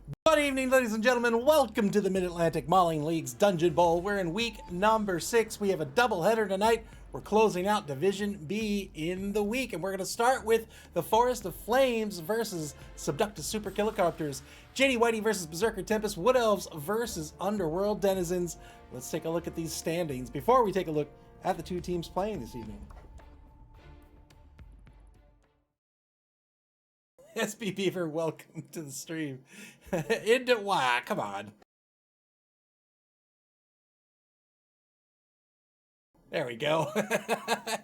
Good evening, ladies and gentlemen. Welcome to the Mid-Atlantic Mauling League's Dungeon Bowl. We're in week number 6. We have a doubleheader tonight. We're closing out Division B in the week, and we're going to start with the Forest of Flames versus Subductisupercilicarptors, JD Whitey versus Berserker Tempest, Wood Elves versus Underworld Denizens. Let's take a look at these standings before we take a look at the two teams playing this evening. SB Beaver, welcome to the stream. Wow, come on. There we go.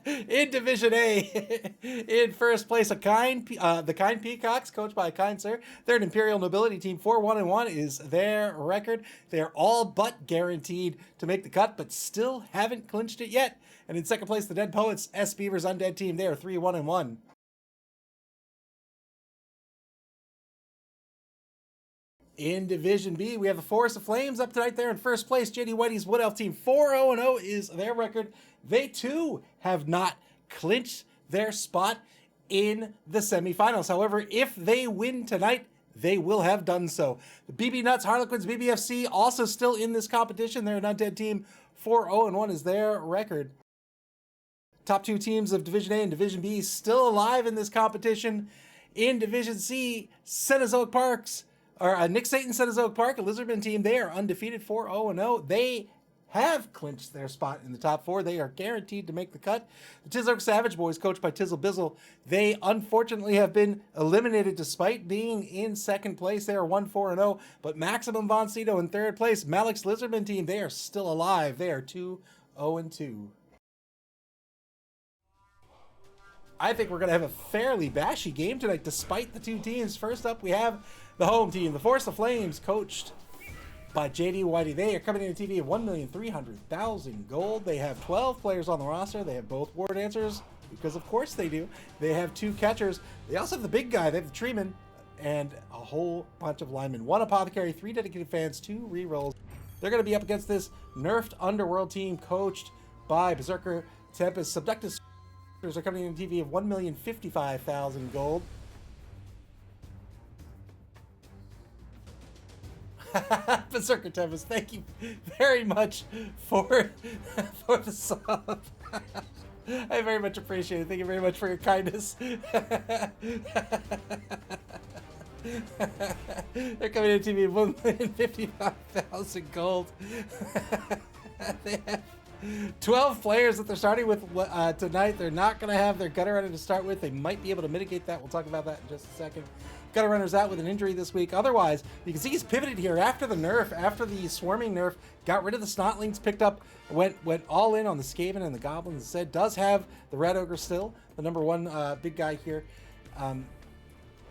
In Division A, in first place, the Kind Peacocks, coached by a kind sir. They're an Imperial Nobility team. 4-1-1 is their record. They're all but guaranteed to make the cut, but still haven't clinched it yet. And in second place, the Dead Poets, S Beaver's Undead team. They are 3-1-1. In Division B, we have the Forest of Flames up tonight. There in first place. JD Whitey's Wood Elf team, 4-0-0 is their record. They too have not clinched their spot in the semifinals. However, if they win tonight, they will have done so. The BB Nuts Harlequins BBFC also still in this competition. They're an Undead team. 4-0-1 is their record. Top two teams of Division A and Division B still alive in this competition. In Division C, Cenozoic Parks, or Nick Satan Cenozoic Park, a Lizardman team, they are undefeated, 4-0-0. They have clinched their spot in the top 4. They are guaranteed to make the cut. The Tizoke Savage Boys, coached by Tizzle Bizzle, they unfortunately have been eliminated despite being in second place. They are 1-4-0, but Maximum Von Cito in third place. Malik's Lizardman team, they are still alive. They are 2-0-2. I think we're going to have a fairly bashy game tonight, despite the two teams. First up, we have the home team, the Forest of Flames, coached by JD Whitey. They are coming in a TV of 1,300,000 gold. They have 12 players on the roster. They have both war dancers, because of course they do. They have 2 catchers. They also have the big guy. They have the treeman and a whole bunch of linemen. 1 apothecary, 3 dedicated fans, 2 rerolls. They're going to be up against this nerfed Underworld team, coached by Berserker Tempest. Subductus are coming in a TV of 1,055,000 gold. Berserker Tempest, thank you very much for the sub. I very much appreciate it. Thank you very much for your kindness. They're coming in a TV of 1,055,000 gold. They have 12 players that they're starting with tonight. They're not going to have their gutter runner to start with. They might be able to mitigate that. We'll talk about that in just a second. Gutter runner's out with an injury this week. Otherwise, you can see he's pivoted here after the nerf, after the swarming nerf, got rid of the Snotlings, picked up, went all in on the Skaven and the Goblins instead. Does have the Red Ogre still, the number 1 big guy here,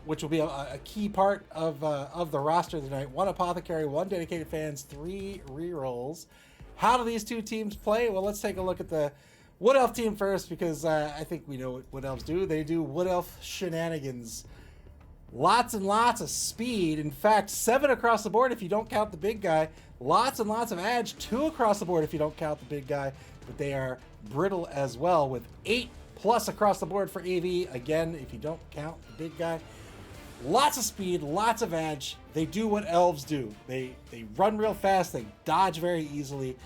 which will be a key part of the roster tonight. 1 apothecary, 1 dedicated fans, 3 rerolls. How do these two teams play? Well, let's take a look at the Wood Elf team first, because I think we know what Wood Elves do. They do Wood Elf shenanigans. Lots and lots of speed. In fact, 7 across the board if you don't count the big guy. Lots and lots of edge. 2 across the board if you don't count the big guy. But they are brittle as well, with 8+ across the board for AV. Again, if you don't count the big guy. Lots of speed, lots of edge. They do what elves do. They run real fast. They dodge very easily.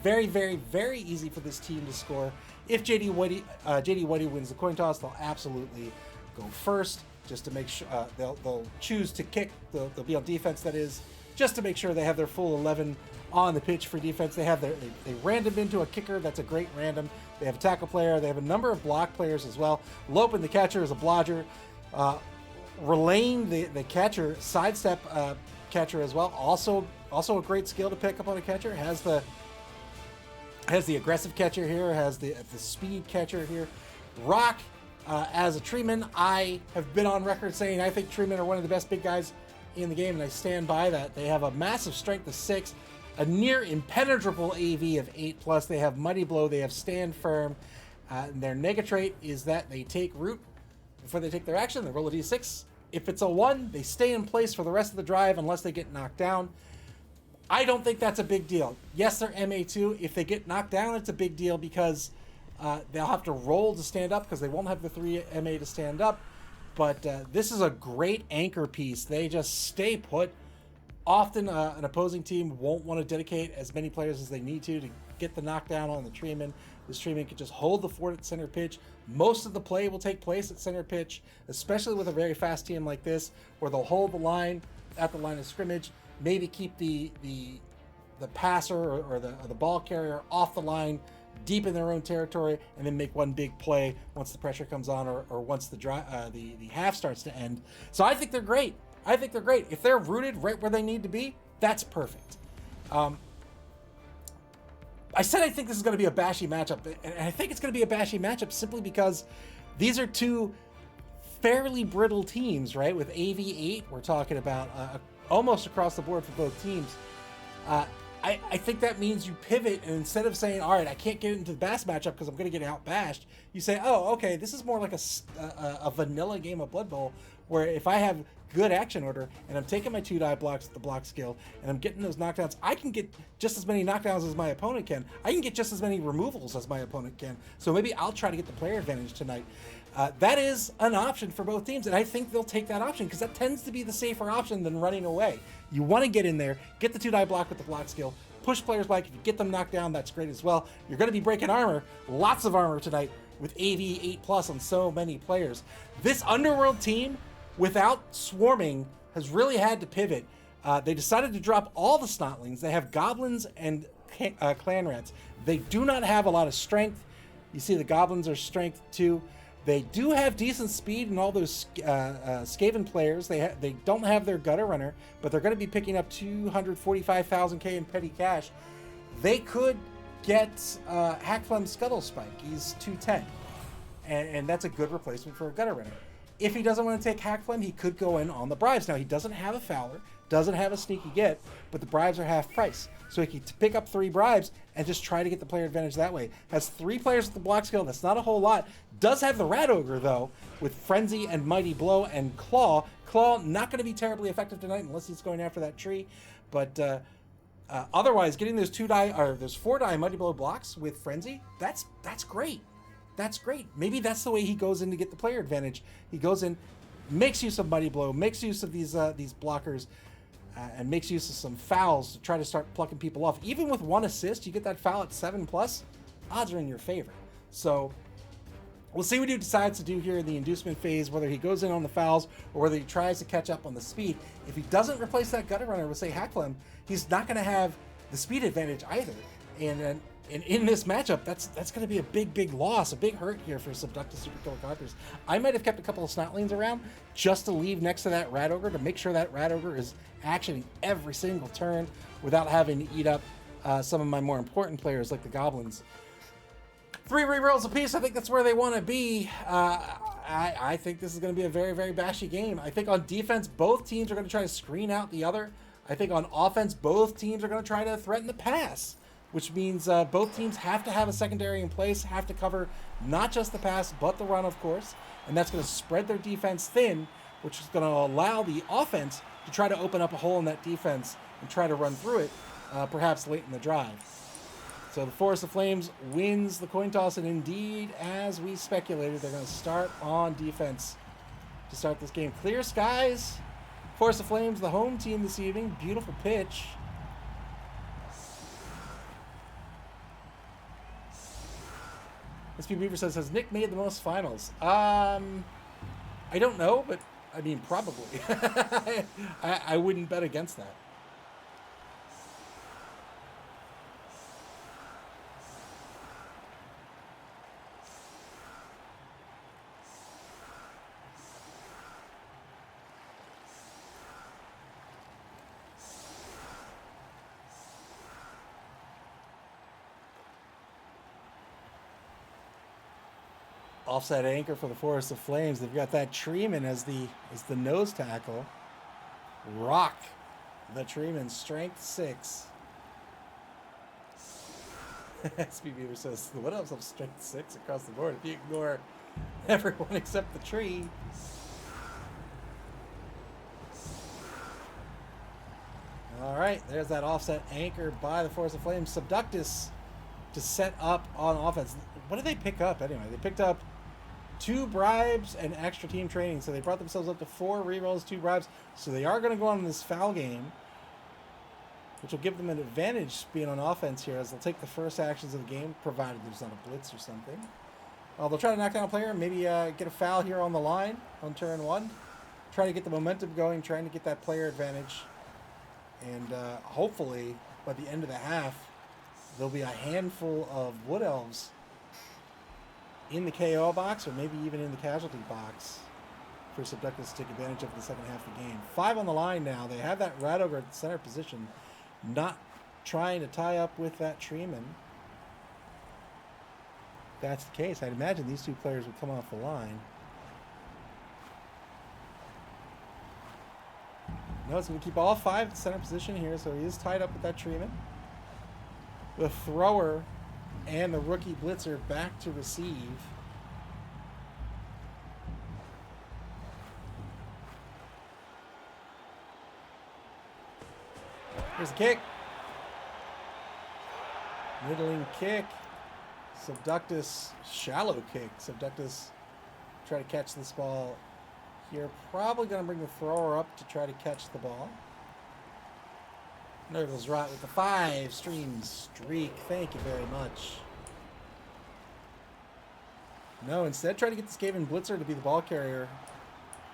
Very, very, very easy for this team to score. If JD Whitey wins the coin toss, they'll absolutely go first, just to make sure they'll choose to kick. They'll be on defense, that is, just to make sure they have their full 11 on the pitch for defense. They random into a kicker. That's a great random. They have a tackle player. They have a number of block players as well. Lopin, the catcher, is a blodger. Relaying the catcher, sidestep catcher as well. Also a great skill to pick up on a catcher. Has the aggressive catcher here. Has the speed catcher here. Rock as a treeman. I have been on record saying I think treemen are one of the best big guys in the game, and I stand by that. They have a massive strength of 6, a near impenetrable AV of 8+. They have Mighty Blow. They have Stand Firm. Their nega trait is that they take root before they take their action. They roll a d6. If it's a 1, they stay in place for the rest of the drive unless they get knocked down. I don't think that's a big deal. Yes, they're MA2. If they get knocked down, it's a big deal, because they'll have to roll to stand up, because they won't have the 3 MA to stand up. But this is a great anchor piece. They just stay put Often an opposing team won't want to dedicate as many players as they need to get the knockdown on the treeman. This treeman can just hold the fort at center pitch. Most of the play will take place at center pitch, especially with a very fast team like this, where they'll hold the line at the line of scrimmage, maybe keep the passer or the ball carrier off the line, deep in their own territory, and then make one big play once the pressure comes on or once the half starts to end. So I think they're great. I think they're great. If they're rooted right where they need to be, that's perfect. I said I think this is going to be a bashy matchup, and I think it's going to be a bashy matchup simply because these are two fairly brittle teams, right? With AV8, we're talking about almost across the board for both teams. I think that means you pivot, and instead of saying, all right, I can't get into the bass matchup because I'm going to get out-bashed, you say, oh, okay, this is more like a vanilla game of Blood Bowl, where if I have good action order, and I'm taking my 2-die blocks with the block skill, and I'm getting those knockdowns, I can get just as many knockdowns as my opponent can. I can get just as many removals as my opponent can. So maybe I'll try to get the player advantage tonight. That is an option for both teams, and I think they'll take that option because that tends to be the safer option than running away. You want to get in there, get the 2-die block with the block skill, push players back. If you get them knocked down, that's great as well. You're going to be breaking armor, lots of armor tonight with AV 8+ on so many players. This Underworld team, without swarming, has really had to pivot. They decided to drop all the Snotlings. They have Goblins and Clan Rats. They do not have a lot of strength. You see the Goblins are strength 2. They do have decent speed in all those Skaven players. They don't have their Gutter Runner, but they're going to be picking up 245,000 K in petty cash. They could get Hackflem Scuttle Spike. He's 210, and that's a good replacement for a Gutter Runner. If he doesn't want to take Hackflem, he could go in on the bribes. Now, he doesn't have a Fowler, doesn't have a Sneaky Get, but the bribes are half price. So he can pick up 3 bribes and just try to get the player advantage that way. Has 3 players with the block skill. That's not a whole lot. Does have the Rat Ogre, though, with Frenzy and Mighty Blow and Claw. Claw not going to be terribly effective tonight unless he's going after that tree. But otherwise, getting those 4-die Mighty Blow blocks with Frenzy, that's great. That's great. Maybe that's the way he goes in to get the player advantage. He goes in, makes use of Mighty Blow, makes use of these blockers, and makes use of some fouls to try to start plucking people off. Even with 1 assist, you get that foul at 7+, odds are in your favor. So we'll see what he decides to do here in the inducement phase, whether he goes in on the fouls or whether he tries to catch up on the speed. If he doesn't replace that Gutter Runner with, say, Hackflem, he's not going to have the speed advantage either. And in this matchup, that's going to be a big loss, a big hurt here for Subductisupercilicarptors. I might have kept a couple of Snotlings around just to leave next to that Rat Ogre to make sure that Rat Ogre is actioning every single turn without having to eat up some of my more important players like the Goblins. 3 rerolls apiece. I think that's where they want to be. I think this is going to be a very bashy game. I think on defense, both teams are going to try to screen out the other. I think on offense, both teams are going to try to threaten the pass, which means both teams have to have a secondary in place, have to cover not just the pass, but the run, of course. And that's going to spread their defense thin, which is going to allow the offense to try to open up a hole in that defense and try to run through it, perhaps late in the drive. So the Forest of Flames wins the coin toss, and indeed, as we speculated, they're going to start on defense to start this game. Clear skies. Forest of Flames, the home team this evening. Beautiful pitch. SP Beaver says, has Nick made the most finals? I don't know, but I mean, probably. I wouldn't bet against that. Offset anchor for the Forest of Flames. They've got that Treeman as the nose tackle. Rock the Treeman, strength 6. SP Beaver says, what else of strength 6 across the board if you ignore everyone except the tree? All right, there's that offset anchor by the Forest of Flames. Subductus to set up on offense. What did they pick up anyway? They picked up 2 bribes and extra team training, so they brought themselves up to 4 rerolls, 2 bribes. So they are going to go on this foul game. which will give them an advantage being on offense here, as they'll take the first actions of the game, provided there's not a blitz or something. They'll try to knock down a player, maybe get a foul here on the line on turn 1. Try to get the momentum going, trying to get that player advantage. And hopefully, by the end of the half, there'll be a handful of Wood Elves in the KO box, or maybe even in the casualty box, for Subductus to take advantage of the second half of the game. 5 on the line now. They have that Rat Ogre at the center position, not trying to tie up with that Treeman. If that's the case, I'd imagine these two players would come off the line. No, it's going to keep all 5 at the center position here, so he is tied up with that Treeman. The thrower and the rookie blitzer back to receive. Here's a kick. Middling kick. Subductus, shallow kick. Subductus try to catch this ball here. Probably going to bring the thrower up to try to catch the ball. Nurgle's right with the 5-stream streak. Thank you very much. No, instead try to get this Skaven blitzer to be the ball carrier.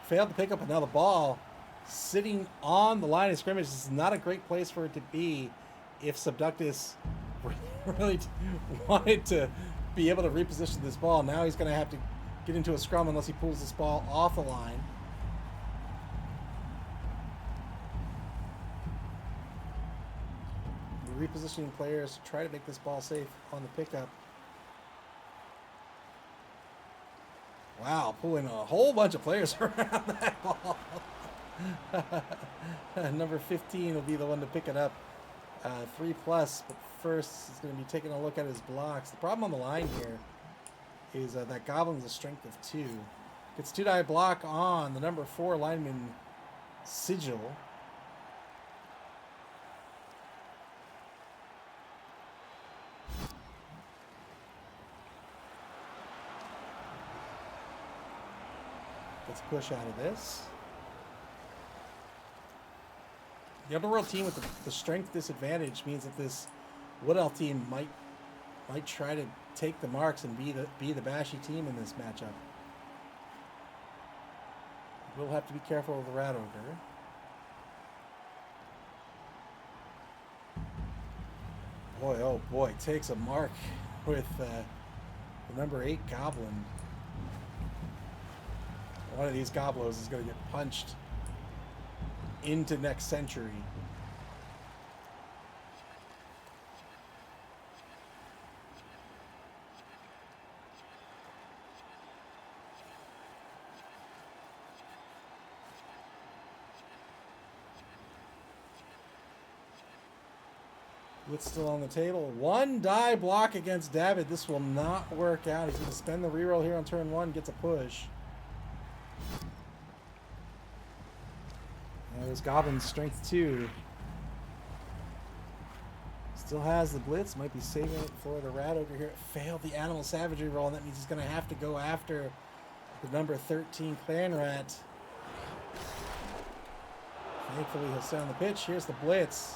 Failed to pick up another ball. Sitting on the line of scrimmage. This is not a great place for it to be if Subductus really wanted to be able to reposition this ball. Now he's going to have to get into a scrum unless he pulls this ball off the line. Repositioning players to try to make this ball safe on the pickup. Wow, pulling a whole bunch of players around that ball. Number 15 will be the one to pick it up. 3+, but first he's going to be taking a look at his blocks. The problem on the line here is that Goblin's a strength of 2. Gets 2-die block on the number 4 lineman Sigil. Let's push out of this. The Underworld team with the strength disadvantage means that this Wood Elf team might try to take the marks and be the bashy team in this matchup. We'll have to be careful with the Rat Ogre. Boy, oh boy, takes a mark with the number 8 Goblin. One of these Goblos is going to get punched into next century. Blitz still on the table. 1-die block against David. This will not work out. He's going to spend the reroll here on turn 1. Gets a push. There's Goblin's strength 2. Still has the blitz. Might be saving it for the Rat Ogre here. Failed the animal savagery roll, and that means he's going to have to go after the number 13 Clan Rat. Thankfully, he'll stay on the pitch. Here's the blitz.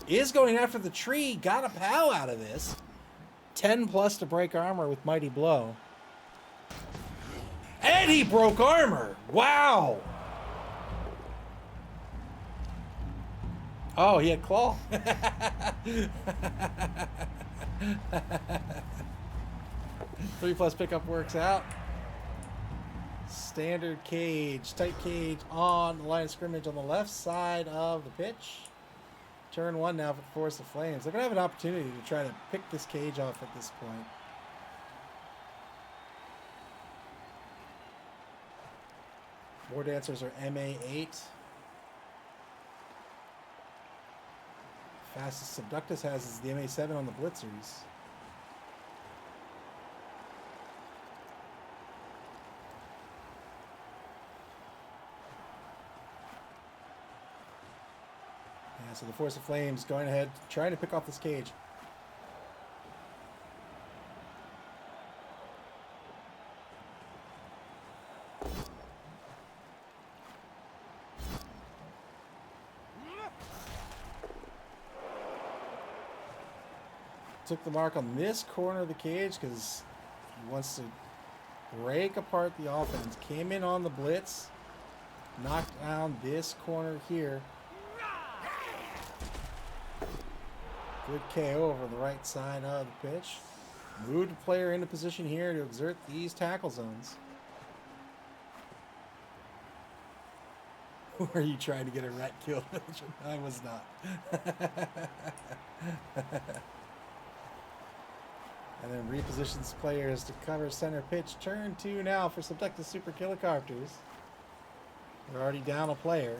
Is going after the tree. Got a POW out of this. 10+ to break armor with Mighty Blow. And he broke armor. Wow. Oh, he had claw. 3+ pickup works out. Standard cage, tight cage on the line of scrimmage on the left side of the pitch. Turn 1 now for the Force of Flames. They're going to have an opportunity to try to pick this cage off at this point. War Dancers are MA8. Fastest Subductus has is the MA7 on the Blitzers. Yeah, so the Force of Flames going ahead, trying to pick off this cage. took the mark on this corner of the cage because he wants to break apart the offense. Came in on the blitz. Knocked down this corner here. Good KO over the right side of the pitch. Moved the player into position here to exert these tackle zones. Were you trying to get a rat kill? I was not. And then repositions players to cover center pitch. Turn 2 now for Subductisupercilicarptors. They're already down a player.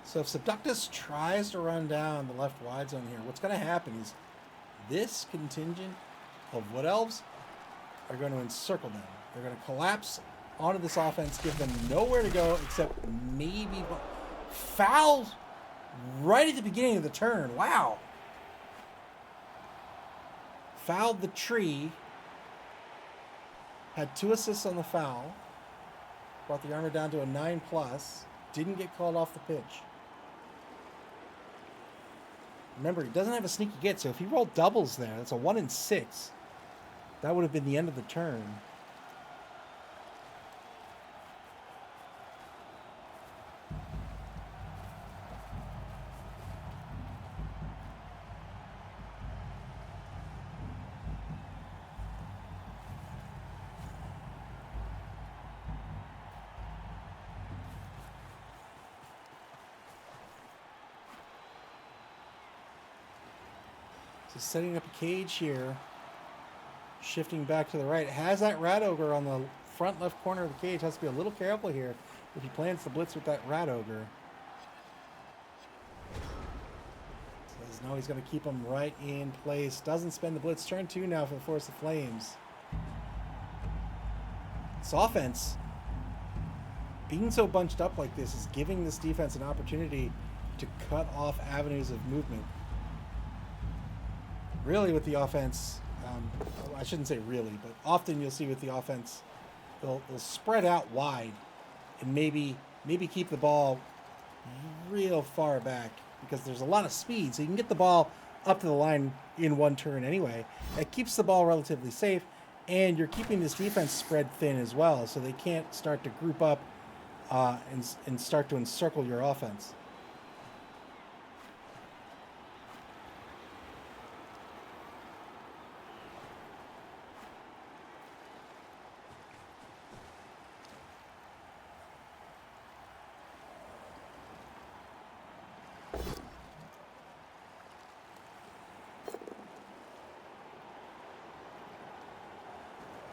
So if Subductus tries to run down the left wide zone here, what's going to happen is this contingent of Wood Elves are going to encircle them. They're going to collapse onto this offense, give them nowhere to go except maybe foul right at the beginning of the turn. Wow. Fouled the tree. Had 2 assists on the foul. Brought the armor down to a 9+. Didn't get called off the pitch. Remember, he doesn't have a sneaky get, so if he rolled doubles there, that's a 1 in 6. That would have been the end of the turn. So setting up a cage here, shifting back to the right. Has that Rat Ogre on the front left corner of the cage. Has to be a little careful here if he plans to blitz with that Rat Ogre. Says no, he's going to keep him right in place. Doesn't spend the blitz. Turn 2 now for the Force of Flames. This offense, being so bunched up like this, is giving this defense an opportunity to cut off avenues of movement. Really, with the offense, I shouldn't say really, but often you'll see with the offense, they'll spread out wide and maybe keep the ball real far back because there's a lot of speed, so you can get the ball up to the line in one turn anyway. It keeps the ball relatively safe, and you're keeping this defense spread thin as well, so they can't start to group up and start to encircle your offense.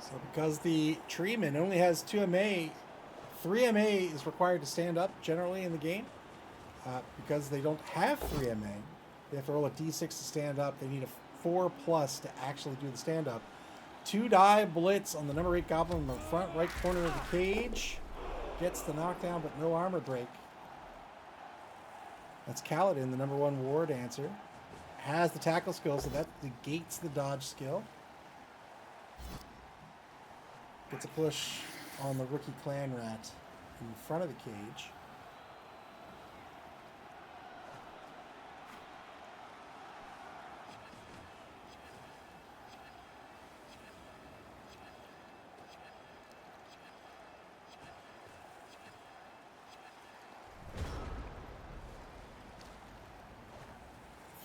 So because the Treeman only has 2 MA, 3 MA is required to stand up generally in the game. Because they don't have 3 MA, they have to roll a D6 to stand up. They need a 4+ to actually do the stand up. 2 die blitz on the number 8 Goblin in the front right corner of the cage. Gets the knockdown, but no armor break. That's Kaladin, the number 1 War Dancer. Has the tackle skill, so that negates the dodge skill. Gets a push on the rookie Clan Rat in front of the cage.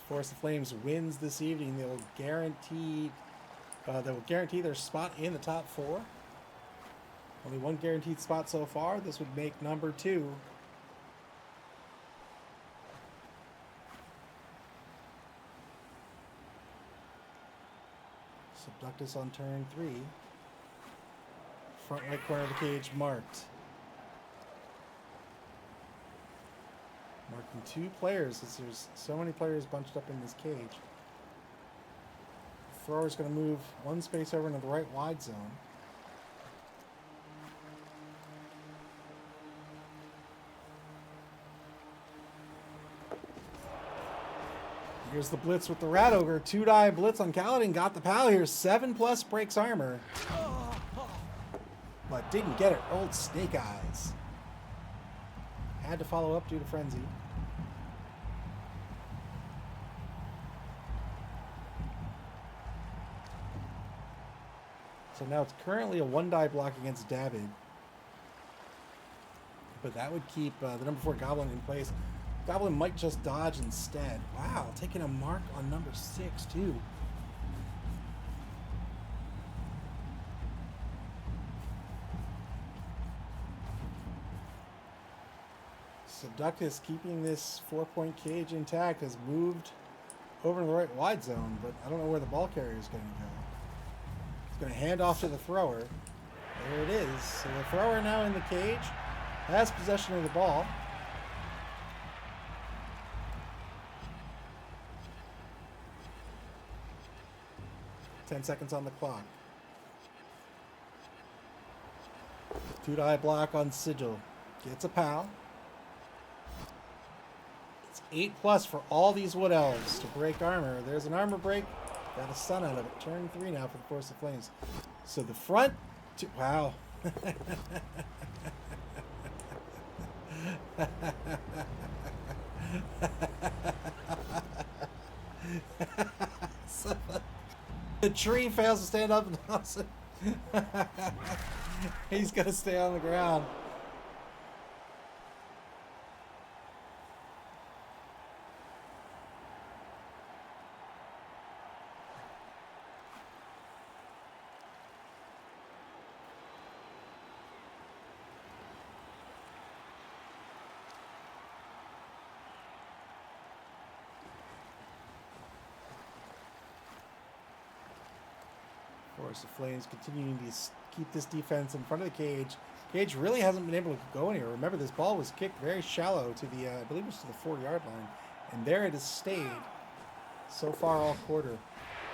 Force of Flames wins this evening. They will guarantee their spot in the top 4. Only 1 guaranteed spot so far. This would make number 2. Subductus on turn 3. Front right corner of the cage marked. Marking 2 players as there's so many players bunched up in this cage. Thrower's going to move 1 space over into the right wide zone. Here's the blitz with the Rat Ogre. 2-die blitz on Kaladin. Got the pal here. 7+ breaks armor. But didn't get it. Old Snake Eyes. Had to follow up due to Frenzy. So now it's currently a 1-die block against David. But that would keep the number 4 Goblin in place. Goblin might just dodge instead. Wow, taking a mark on number 6 too. Subductus, keeping this 4-point cage intact, has moved over to the right wide zone, but I don't know where the ball carrier is going to go. It's going to hand off to the thrower. There it is. So the thrower now in the cage has possession of the ball. Ten seconds on the clock. 2-die block on Sigil. Gets a POW. It's 8+ for all these Wood Elves to break armor. There's an armor break. Got a stun out of it. Turn 3 now for the Force of Flames. So the front two, wow. So, the tree fails to stand up. He's going to stay on the ground. Force of Flames continuing to keep this defense in front of the cage. Cage really hasn't been able to go anywhere. Remember, this ball was kicked very shallow to the, I believe it was to the 4-yard line. And there it has stayed so far all quarter.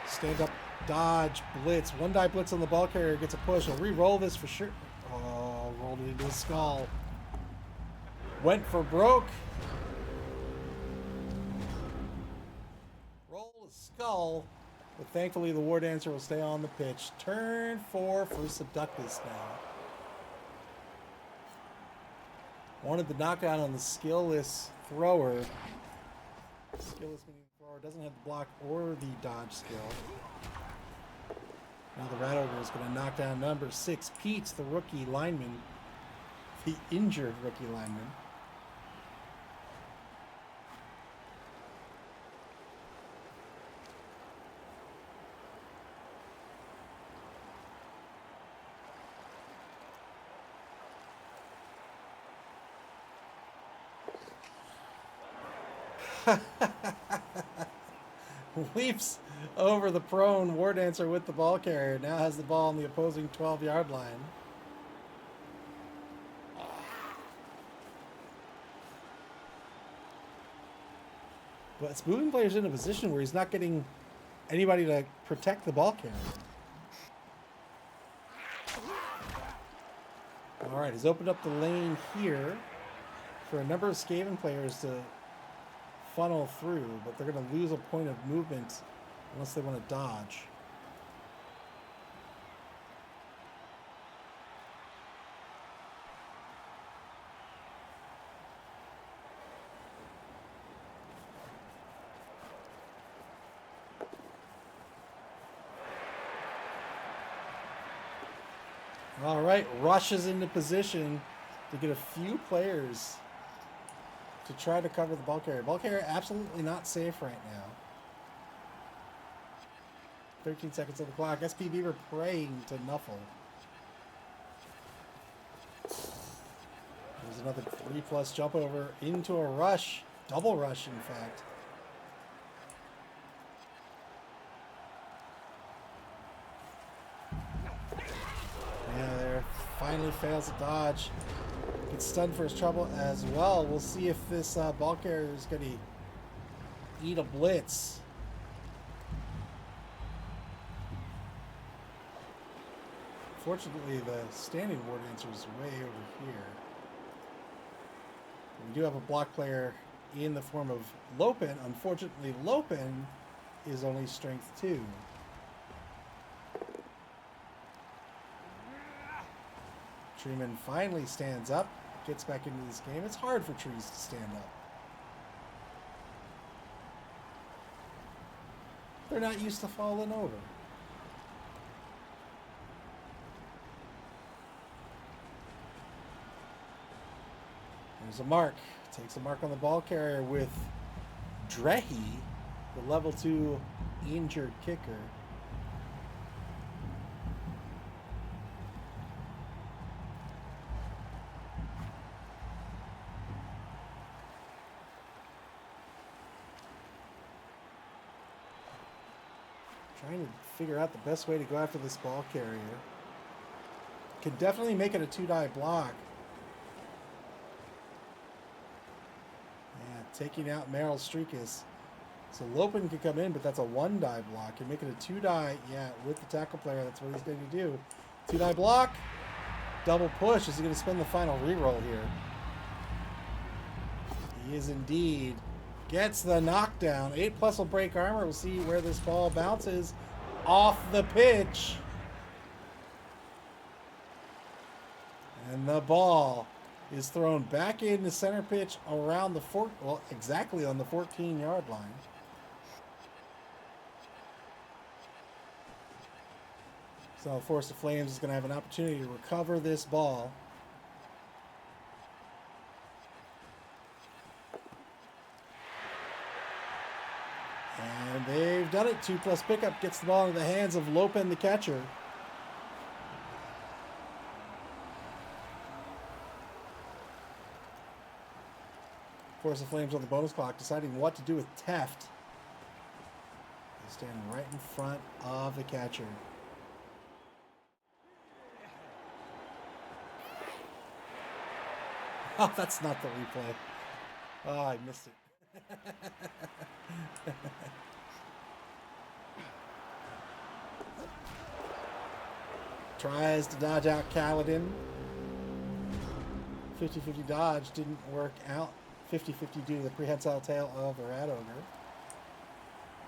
Stand up, dodge, blitz. 1-die blitz on the ball carrier, gets a push. He'll re-roll this for sure. Oh, rolled it into his skull. Went for broke. Roll his skull. But thankfully, the War Dancer will stay on the pitch. Turn 4 for Subductus now. Wanted the knockdown on the skillless thrower. Skillless meaning the thrower doesn't have the block or the dodge skill. Now the Rat Ogre is going to knock down number 6, Pete, the rookie lineman. The injured rookie lineman. Leaps over the prone War Dancer with the ball carrier. Now has the ball on the opposing 12-yard line. But it's moving players in a position where he's not getting anybody to protect the ball carrier. Alright, he's opened up the lane here for a number of Skaven players to funnel through, but they're going to lose a point of movement unless they want to dodge. All right, rushes into position to get a few players to try to cover the ball carrier. Ball carrier absolutely not safe right now. 13 seconds on the clock. SP Beaver praying to Nuffle. There's another 3+ jump over into a rush. Double rush, in fact. Yeah, there. Finally fails to dodge. Gets stunned for his trouble as well. We'll see if this ball carrier is going to eat a blitz. Fortunately, the standing War Dancer is way over here. We do have a block player in the form of Lopen. Unfortunately, Lopen is only strength 2. Treeman finally stands up, gets back into this game. It's hard for trees to stand up. They're not used to falling over. There's a mark. Takes a mark on the ball carrier with Drehy, the level 2 injured kicker. Trying to figure out the best way to go after this ball carrier. Can definitely make it a 2-die block. Taking out Merrill Streakus. So Lopen could come in, but that's a 1-die block. Can make it a 2-die, yeah, with the tackle player. That's what he's going to do. 2-die block. Double push. Is he going to spend the final reroll here? He is indeed. Gets the knockdown. 8+ will break armor. We'll see where this ball bounces off the pitch. And the ball is thrown back into center pitch around the exactly on the 14-yard line. So Force of Flames is going to have an opportunity to recover this ball. And they've done it. 2+ pickup gets the ball into the hands of Lopen, the catcher. Force of Flames on the bonus clock, deciding what to do with Teft. They stand right in front of the catcher. Oh, that's not the replay. Oh, I missed it. Tries to dodge out Kaladin. 50-50 dodge didn't work out. 50-50 due to the prehensile tail of the Rat Ogre.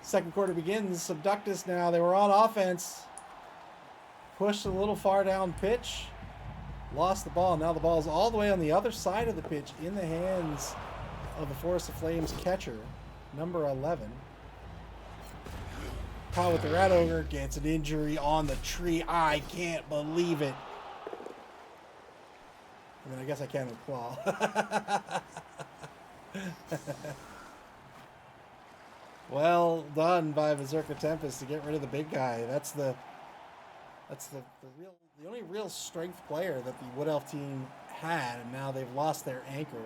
Second quarter begins. Subductus now. They were on offense. Pushed a little far down pitch. Lost the ball. Now the ball is all the way on the other side of the pitch in the hands of the Force of Flames catcher, number 11. Powell with the Rat Ogre gets an injury on the tree. I can't believe it. I mean, I guess I can with Claw. Well done by Berserker Tempest to get rid of the big guy. That's the only real strength player that the Wood Elf team had, and now they've lost their anchor.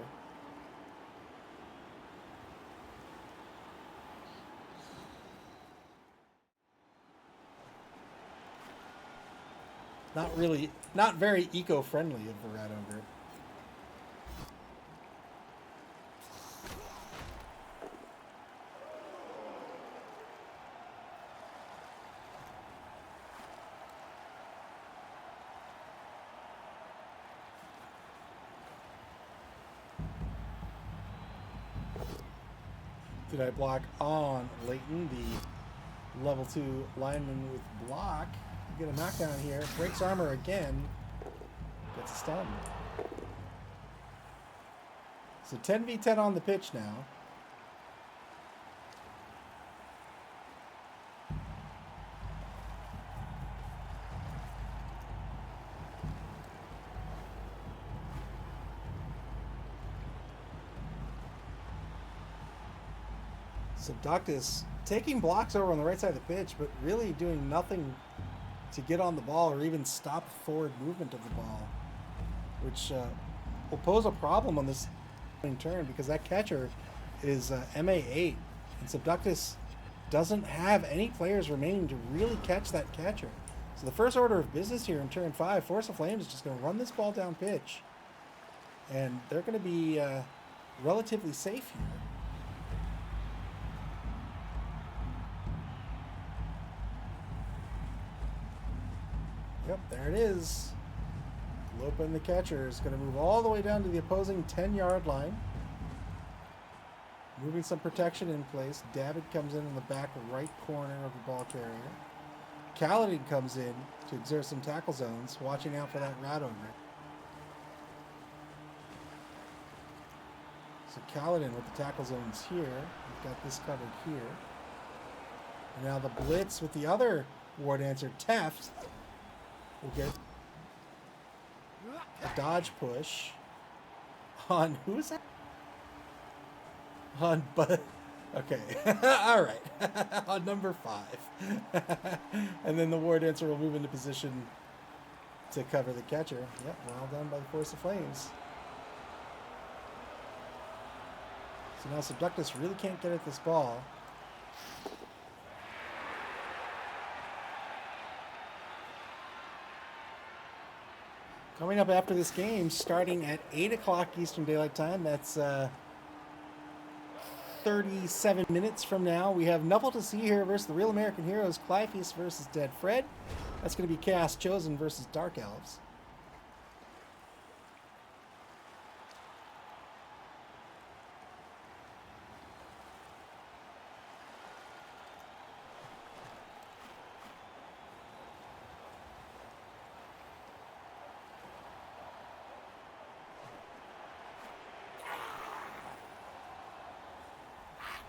Not very eco-friendly of the Rat Ogre. Did I block on Leighton, the level 2 lineman with block? Get a knockdown here. Breaks armor again. Gets a stun. So 10v10 on the pitch now. Subductus taking blocks over on the right side of the pitch, but really doing nothing to get on the ball or even stop forward movement of the ball, which will pose a problem on this turn because that catcher is MA8, and Subductus doesn't have any players remaining to really catch that catcher. So the first order of business here in turn 5, Force of Flames is just going to run this ball down pitch, and they're going to be relatively safe here. Yep, there it is. Lopen, the catcher, is going to move all the way down to the opposing 10-yard line. Moving some protection in place. David comes in the back right corner of the ball carrier. Kaladin comes in to exert some tackle zones, watching out for that rat ogre. So Kaladin with the tackle zones here. We've got this covered here. And now the blitz with the other war dancer, Teft, will get a dodge push on, who is that? On, but, okay, all right, on number 5. And then the war dancer will move into position to cover the catcher. Yep, well done by the Force of Flames. So now Subductus really can't get at this ball. Coming up after this game, starting at 8 o'clock Eastern Daylight Time, that's 37 minutes from now, we have Knuffle to see here versus the Real American Heroes, Clypheus versus Dead Fred. That's going to be Chaos Chosen versus Dark Elves.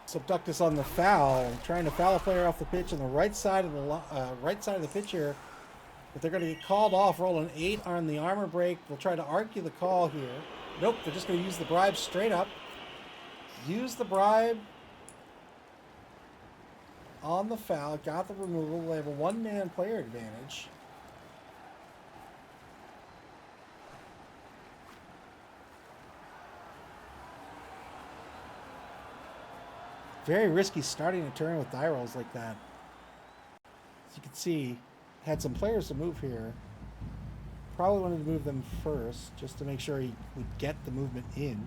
Subductus on the foul, trying to foul a player off the pitch on the right side of the pitch here. But they're going to get called off. Roll an 8 on the armor break. They'll try to argue the call here. Nope, they're just going to use the bribe straight up. Use the bribe on the foul. Got the removal. They have a one-man player advantage. Very risky starting a turn with die rolls like that. As you can see, had some players to move here. Probably wanted to move them first, just to make sure he would get the movement in.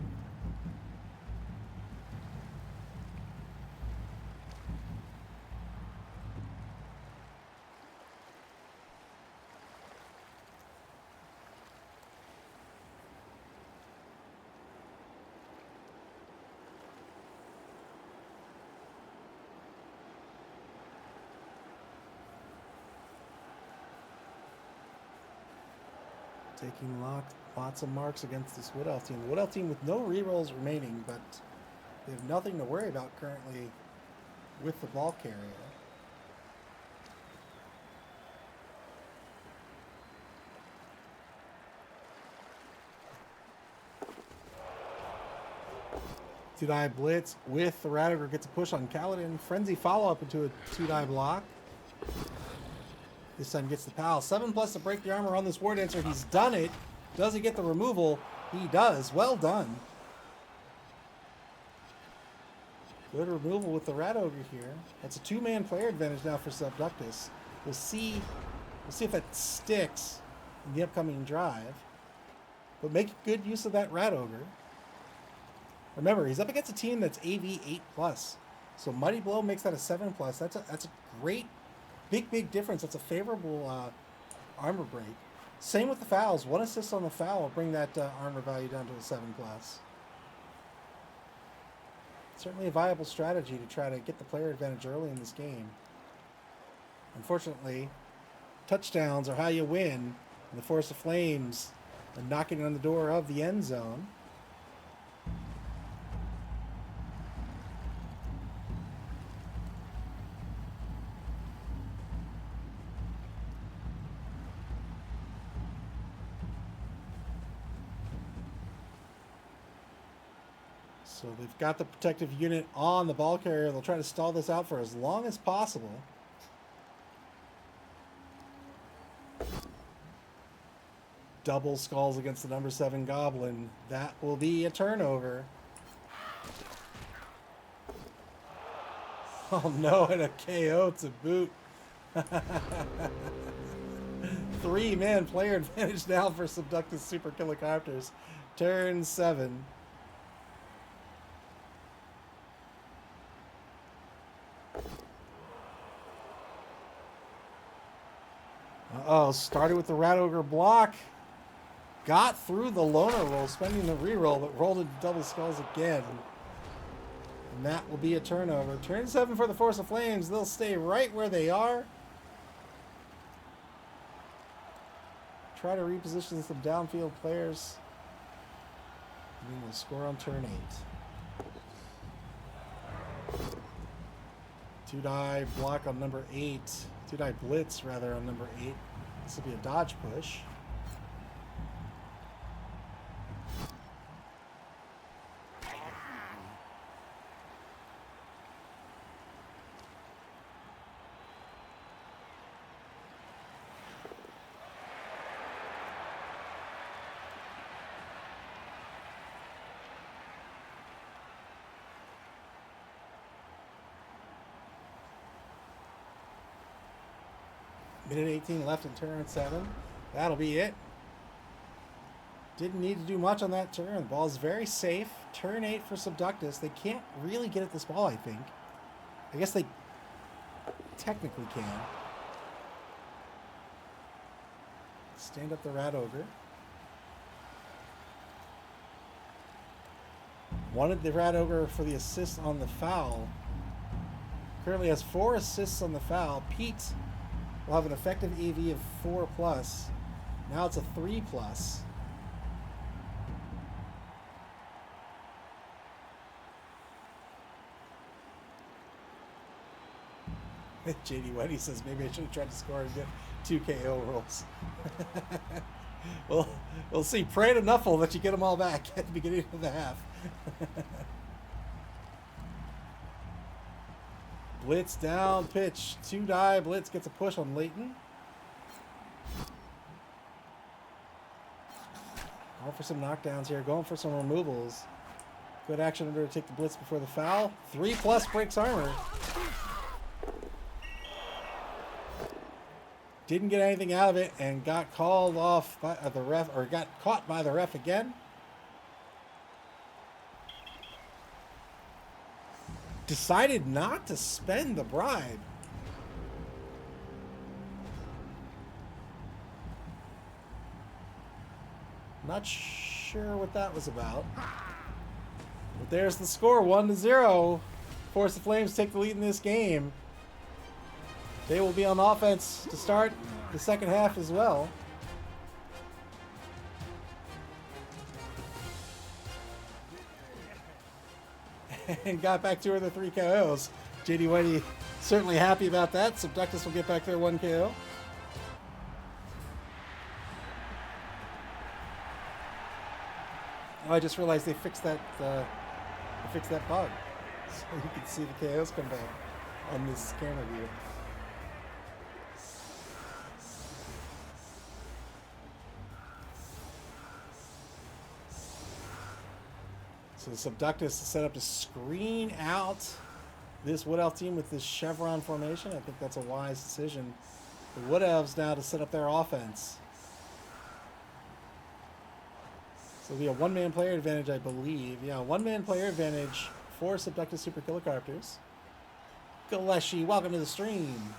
Taking lots of marks against this Wood Elf team. The Wood Elf team with no rerolls remaining, but they have nothing to worry about currently with the ball carrier. Two-die blitz with the Rat Ogre gets a push on Kaladin. Frenzy follow-up into a two-die block. This time gets the pal. 7+ to break the armor on this War Dancer. He's done it. Does he get the removal? He does. Well done. Good removal with the Rat Ogre here. That's a two-man player advantage now for Subductus. We'll see if that sticks in the upcoming drive. But make good use of that Rat Ogre. Remember, he's up against a team that's AV 8+. So Mighty Blow makes that a 7+. That's a great big difference. That's a favorable armor break. Same with the fouls. 1 assist on the foul will bring that armor value down to a 7+. Certainly a viable strategy to try to get the player advantage early in this game. Unfortunately, touchdowns are how you win. And the Force of Flames are knocking on the door of the end zone. So they've got the protective unit on the ball carrier. They'll try to stall this out for as long as possible. Double skulls against the number 7 Goblin. That will be a turnover. Oh no, and a KO to boot. 3-man player advantage now for Subductisupercilicarptors. Turn 7. Uh-oh, started with the Rat Ogre block. Got through the loner roll, spending the reroll, but rolled into double skulls again. And that will be a turnover. Turn 7 for the Force of Flames. They'll stay right where they are. Try to reposition some downfield players. And then we'll score on turn 8. 2-die block on number 8. 2-die blitz, rather, on number 8. This will be a dodge push. Minute 18 left in turn 7. That'll be it. Didn't need to do much on that turn. The ball is very safe. Turn 8 for Subductus. They can't really get at this ball, I think. I guess they technically can. Stand up the Rat Ogre. Wanted the Rat Ogre for the assist on the foul. Currently has 4 assists on the foul. Pete will have an effective AV of 4+. Now it's a 3+. JD Weddy says maybe I should have tried to score and get 2 KO rolls. Well, we'll see. Pray to Nuffle that you get them all back at the beginning of the half. Blitz down, pitch, 2-die, blitz gets a push on Leighton. Going for some knockdowns here, going for some removals. Good action under to take the blitz before the foul. 3+ breaks armor. Didn't get anything out of it and got called off by the ref, or got caught by the ref again. Decided not to spend the bribe. Not sure what that was about. But there's the score, 1-0. Force of Flames take the lead in this game. They will be on offense to start the second half as well. And got back 2 of the 3 KOs. JD Whitey certainly happy about that. Subductus will get back their 1 KO. Oh, I just realized they fixed that bug, so you can see the KOs come back on this camera view. So Subductus is set up to screen out this Wood Elf team with this chevron formation. I think that's a wise decision. The Wood Elves now to set up their offense. So it'll be a 1-man player advantage, I believe. Yeah, 1-man player advantage for Subductisupercilicarptors. Galeshi, welcome to the stream.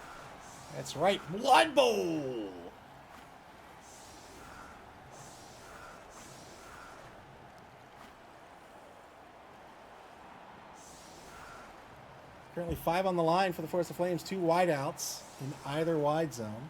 That's right, Blood Bowl! Currently 5 on the line for the Force of Flames, 2 wideouts in either wide zone.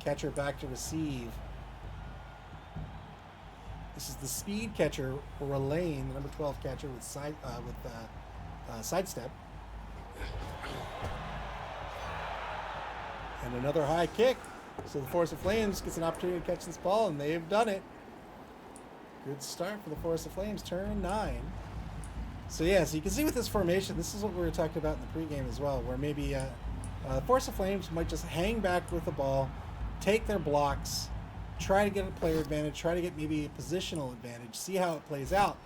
Catcher back to receive. This is the speed catcher, Relane, the number 12 catcher with sidestep. And another high kick. So the Force of Flames gets an opportunity to catch this ball, and they've done it. Good start for the Force of Flames, turn 9. So yeah, so you can see with this formation, this is what we were talking about in the pregame as well, where maybe Force of Flames might just hang back with the ball, take their blocks, try to get a player advantage, try to get maybe a positional advantage, see how it plays out.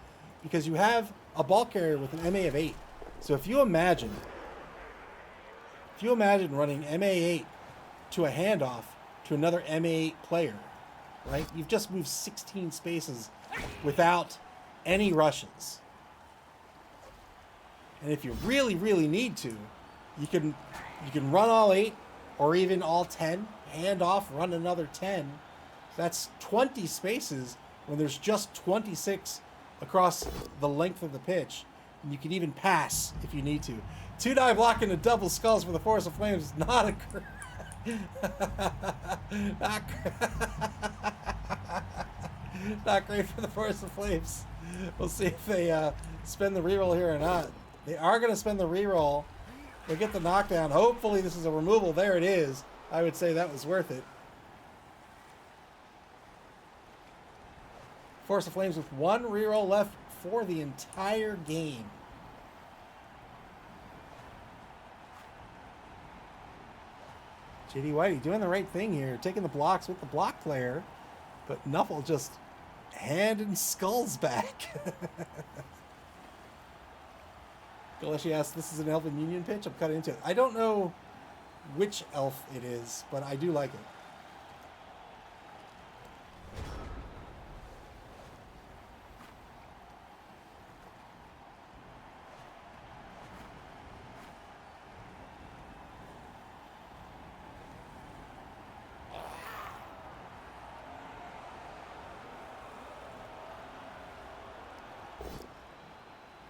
Because you have a ball carrier with an MA of 8. So if you imagine running MA8 to a handoff to another MA8 player, right? You've just moved 16 spaces without any rushes. And if you really, really need to, You can run all 8 or even all 10, hand off, run another 10. That's 20 spaces when there's just 26 across the length of the pitch. And you can even pass if you need to. 2-die block into double skulls for the Force of Flames is not a not great for the Force of Flames. We'll see if they spend the reroll here or not. They are going to spend the reroll. They get the knockdown. Hopefully this is a removal. There it is. I would say that was worth it. Force of Flames with 1 reroll left for the entire game. JD Whitey doing the right thing here, taking the blocks with the block player, but Nuffle just handing skulls back. Gillespie asks, this is an Elven Union pitch? I'm cutting into it. I don't know which elf it is, but I do like it.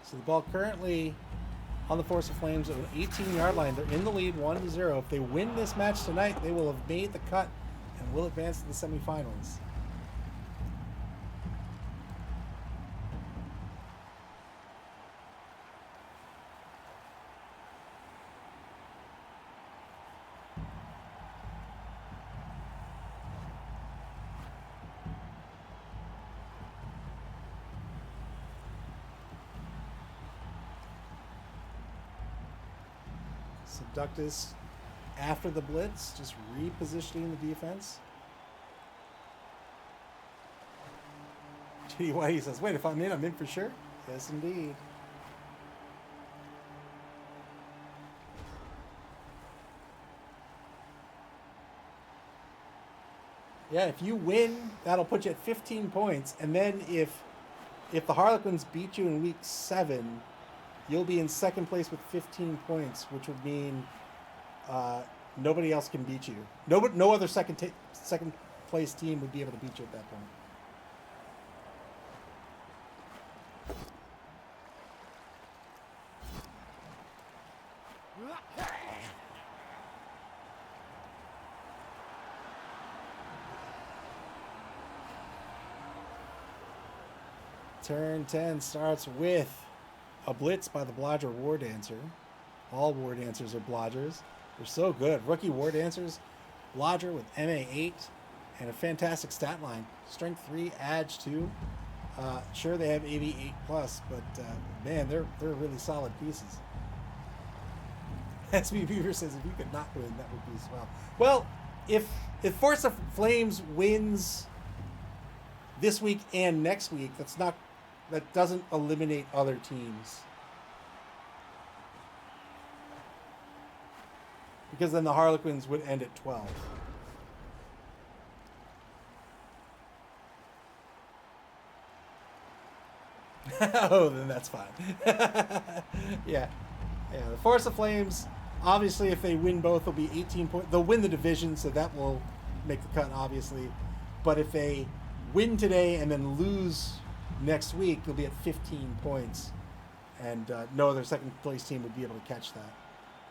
So the ball currently on the Force of Flames at an 18-yard line. They're in the lead 1-0. If they win this match tonight, they will have made the cut and will advance to the semifinals. Subductus after the blitz, just repositioning the defense. JD Whitey says, wait, if I'm in for sure. Yes, indeed. Yeah, if you win, that'll put you at 15 points. And then if the Harlequins beat you in week 7, you'll be in second place with 15 points, which would mean nobody else can beat you. No other second place team would be able to beat you at that point. Turn 10 starts with a blitz by the Blodger War Dancer. All War Dancers are Blodgers. They're so good. Rookie War Dancers, Blodger with MA 8 and a fantastic stat line. Strength 3, Edge 2. Sure, they have AV 8+, but man, they're really solid pieces. SB Beaver says, if you could not win, that would be swell. Well, if Force of Flames wins this week and next week, that doesn't eliminate other teams. Because then the Harlequins would end at 12. Oh, then that's fine. Yeah. The Force of Flames, obviously, if they win both, they'll be 18 points. They'll win the division, so that will make the cut, obviously. But if they win today and then lose next week, they'll be at 15 points. And no other second place team would be able to catch that.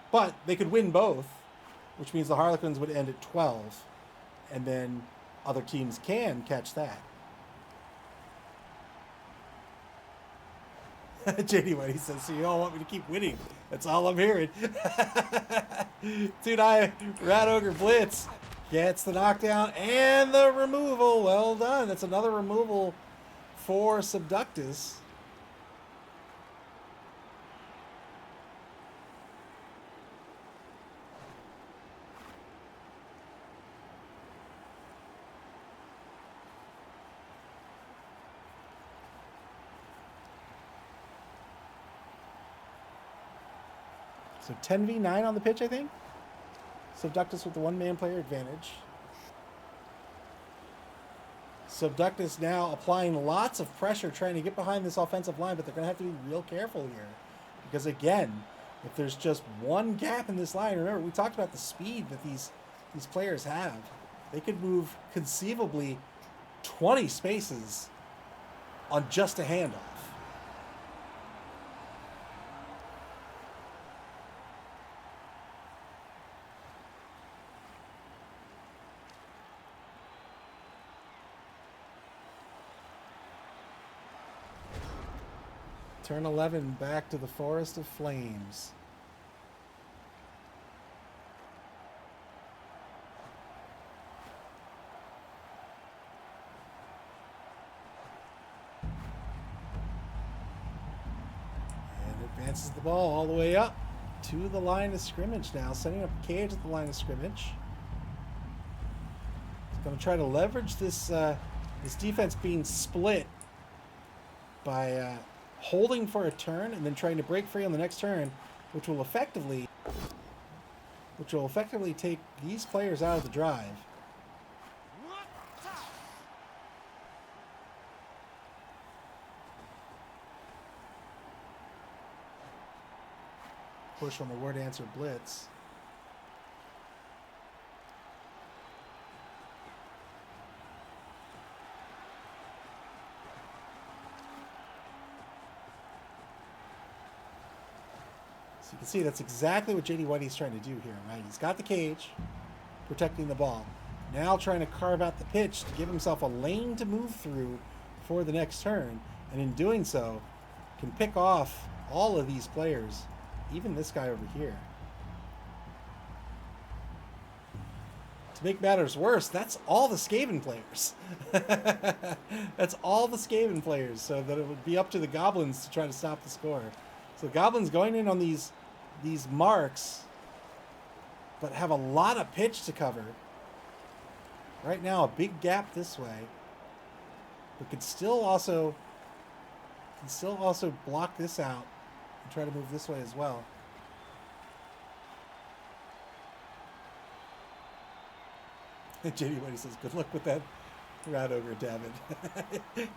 But they could win both, which means the Harlequins would end at 12. And then other teams can catch that. JD Whitey says, so you all want me to keep winning. That's all I'm hearing. Two-die Rat Ogre Blitz gets the knockdown and the removal. Well done. That's another removal for Subductus. So 10v9 on the pitch, I think. Subductus with the one-man player advantage. Subductus now applying lots of pressure, trying to get behind this offensive line, but they're going to have to be real careful here. Because again, If there's just one gap in this line, remember, we talked about the speed that these players have. They could move conceivably 20 spaces on just a handoff. Turn 11 back to the Forest of Flames. Advances the ball all the way up to the line of scrimmage now, setting up a cage at the line of scrimmage. He's going to try to leverage this this defense being split by holding for a turn and then trying to break free on the next turn, which will effectively take these players out of the drive. Push on the word answer blitz. So you can see that's exactly what JD Whitey's trying to do here, right? He's got the cage, protecting the ball. Now trying to carve out the pitch to give himself a lane to move through for the next turn. And in doing so, can pick off all of these players. Even this guy over here. To make matters worse, that's all the Skaven players. That's all the Skaven players, so that it would be up to the Goblins to try to stop the score. So the Goblins going in on these marks, but have a lot of pitch to cover. Right now, a big gap this way, but could still also block this out. Try to move this way as well. JD Whitey says, good luck with that rat ogre, David.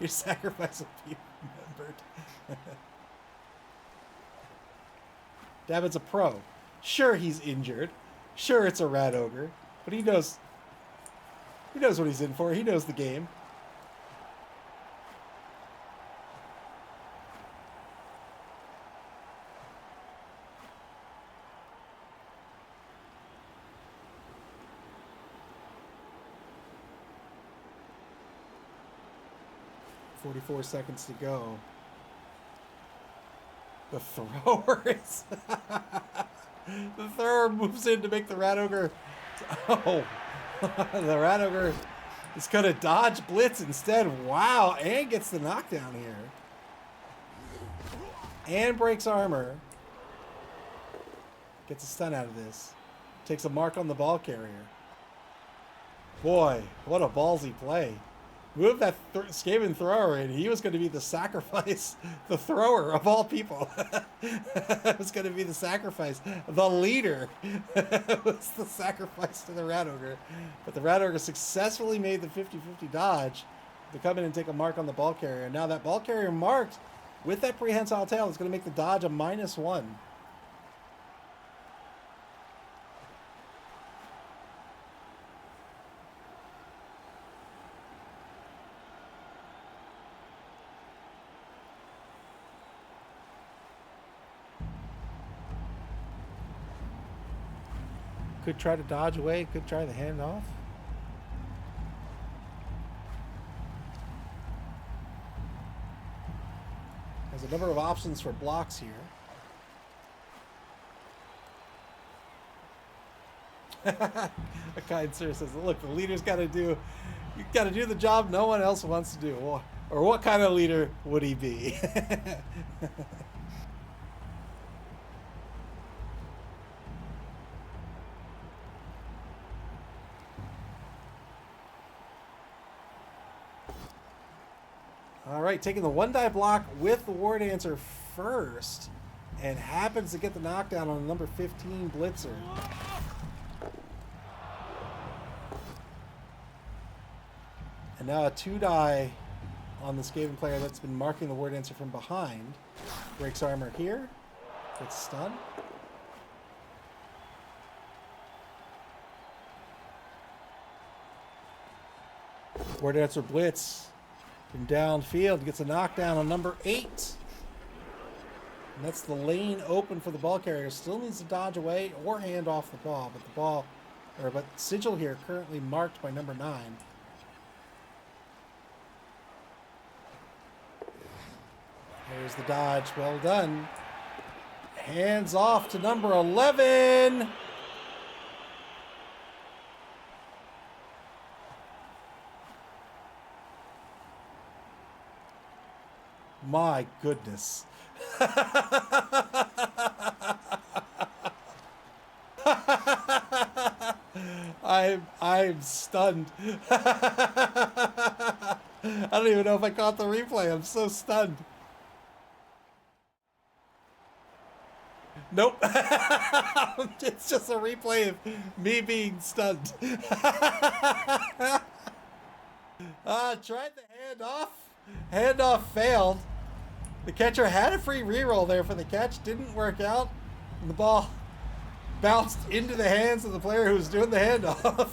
Your sacrifice will be remembered. David's a pro. Sure, he's injured. Sure, it's a rat ogre. But he knows what he's in for. He knows the game. .44 seconds to go. The thrower is... the thrower moves in to make the rat ogre... Oh! The rat ogre is going to dodge blitz instead. Wow! And gets the knockdown here. And breaks armor. Gets a stun out of this. Takes a mark on the ball carrier. Boy, what a ballsy play. Move that Skaven thrower in. He was going to be the sacrifice, the thrower of all people. It was going to be the sacrifice. The leader was the sacrifice to the rat ogre. But the rat ogre successfully made the 50-50 dodge to come in and take a mark on the ball carrier. Now that ball carrier marked with that prehensile tail is going to make the dodge a -1. Could try to dodge away, could try the handoff. Has a number of options for blocks here. A kind sir says, look, the leader's got to do the job no one else wants to do. Or what kind of leader would he be? All right, taking the one-die block with the ward answer first, and happens to get the knockdown on the number 15 blitzer. And now a 2-die on the Skaven player that's been marking the word answer from behind. Breaks armor here. Gets stunned. Word answer blitz from downfield. Gets a knockdown on number 8. And that's the lane open for the ball carrier. Still needs to dodge away or hand off the ball. But Sigil here currently marked by number 9. There's the dodge. Well done. Hands off to number 11. My goodness. I'm stunned. I don't even know if I caught the replay. I'm so stunned. Nope. It's just a replay of me being stunned. Tried the handoff. Handoff failed. The catcher had a free reroll there for the catch. Didn't work out. And the ball bounced into the hands of the player who was doing the handoff.